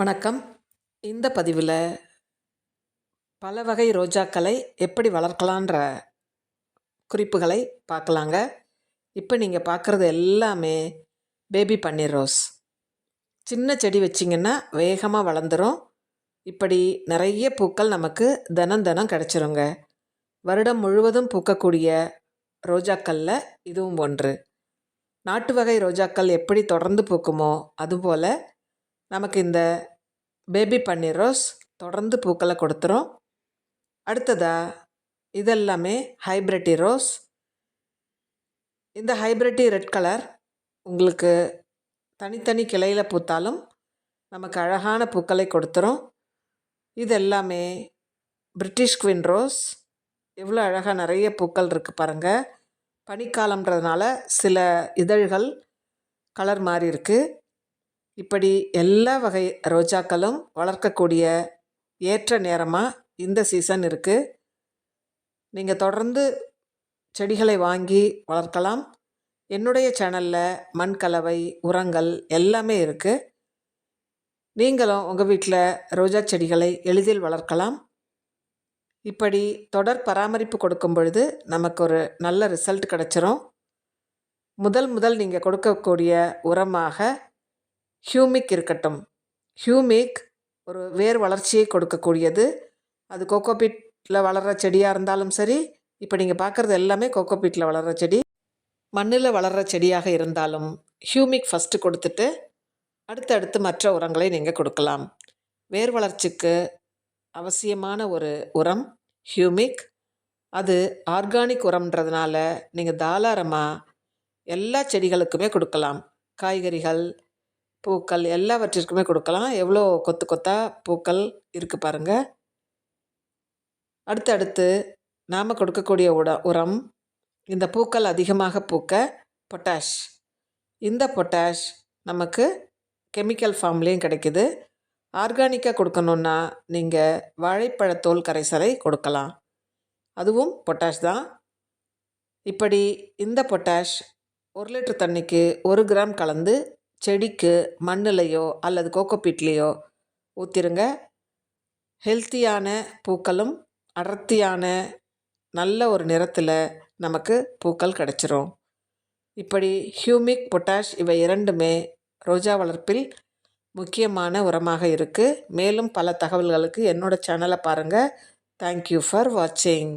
வணக்கம். இந்த பதிவில் பல வகை ரோஜாக்களை எப்படி வளர்க்கலான்ற குறிப்புகளை பார்க்கலாங்க. இப்போ நீங்கள் பார்க்குறது எல்லாமே பேபி பன்னீர் ரோஸ். சின்ன செடி வச்சிங்கன்னா வேகமாக வளர்ந்துடும். இப்படி நிறைய பூக்கள் நமக்கு தினம் தினம் கிடச்சிருங்க. வருடம் முழுவதும் பூக்கக்கூடிய ரோஜாக்களில் இதுவும் ஒன்று. நாட்டு வகை ரோஜாக்கள் எப்படி தொடர்ந்து பூக்குமோ அதுபோல் நமக்கு இந்த பேபி பன்னீர் ரோஸ் தொடர்ந்து பூக்களை கொடுத்துரும். அடுத்ததாக இதெல்லாமே ஹைப்ரிட்டி ரோஸ். இந்த ஹைப்ரிட்டி ரெட் கலர் உங்களுக்கு தனித்தனி கிளையில் பூத்தாலும் நமக்கு அழகான பூக்களை கொடுத்துரும். இது எல்லாமே பிரிட்டிஷ் குவீன் ரோஸ். எவ்வளோ அழகாக நிறைய பூக்கள் இருக்குது பாருங்கள். பனிக்காலம்ன்றதுனால சில இதழ்கள் கலர் மாறி இருக்குது. இப்படி எல்லா வகை ரோஜாக்களும் வளர்க்கக்கூடிய ஏற்ற நேரமாக இந்த சீசன் இருக்குது. நீங்கள் தொடர்ந்து செடிகளை வாங்கி வளர்க்கலாம். என்னுடைய சேனலில் மண் கலவை, உரங்கள் எல்லாமே இருக்குது. நீங்களும் உங்கள் வீட்டில் ரோஜா செடிகளை எளிதில் வளர்க்கலாம். இப்படி தொடர் பராமரிப்பு கொடுக்கும் பொழுது நமக்கு ஒரு நல்ல ரிசல்ட் கிடச்சிரும். முதல் நீங்கள் கொடுக்கக்கூடிய உரமாக ஹியூமிக் இருக்கட்டும். ஹியூமிக் ஒரு வேர் வளர்ச்சியை கொடுக்கக்கூடியது. அது கோகோபீட்டில் வளர்கிற செடியாக இருந்தாலும் சரி, இப்போ நீங்கள் பார்க்குறது எல்லாமே கோகோபீட்டில் வளர்கிற செடி. மண்ணில் வளர்கிற செடியாக இருந்தாலும் ஹியூமிக் ஃபஸ்ட்டு கொடுத்துட்டு அடுத்தடுத்து மற்ற உரங்களை நீங்கள் கொடுக்கலாம். வேர் வளர்ச்சிக்கு அவசியமான ஒரு உரம் ஹியூமிக். அது ஆர்கானிக் உரம்ன்றதுனால நீங்கள் தாராளமாக எல்லா செடிகளுக்குமே கொடுக்கலாம். காய்கறிகள், பூக்கள் எல்லாவற்றிற்குமே கொடுக்கலாம். எவ்வளோ கொத்து கொத்தாக பூக்கள் இருக்குது பாருங்கள். அடுத்தடுத்து நாம் கொடுக்கக்கூடிய உரம் இந்த பூக்கள் அதிகமாக பூக்க பொட்டாஷ். இந்த பொட்டாஷ் நமக்கு கெமிக்கல் ஃபார்ம்லேயும் கிடைக்குது. ஆர்கானிக்காக கொடுக்கணுன்னா நீங்கள் வாழைப்பழத்தோல் கரைசலை கொடுக்கலாம். அதுவும் பொட்டாஷ் தான். இப்படி இந்த பொட்டாஷ் 1 லிட்டர் தண்ணிக்கு 1 கிராம் கலந்து செடிக்கு மண்ணிலையோ அல்லது கோகோபீட்லேயோ ஊற்றிருங்க. ஹெல்த்தியான பூக்களும் அடர்த்தியான நல்ல ஒரு நிறத்தில் நமக்கு பூக்கள் கிடச்சிரும். இப்படி ஹியூமிக், பொட்டாஷ் இவை இரண்டுமே ரோஜா வளர்ப்பில் முக்கியமான உரமாக இருக்குது. மேலும் பல தகவல்களுக்கு என்னோடய சேனலை பாருங்கள். தேங்க்யூ ஃபார் வாட்சிங்.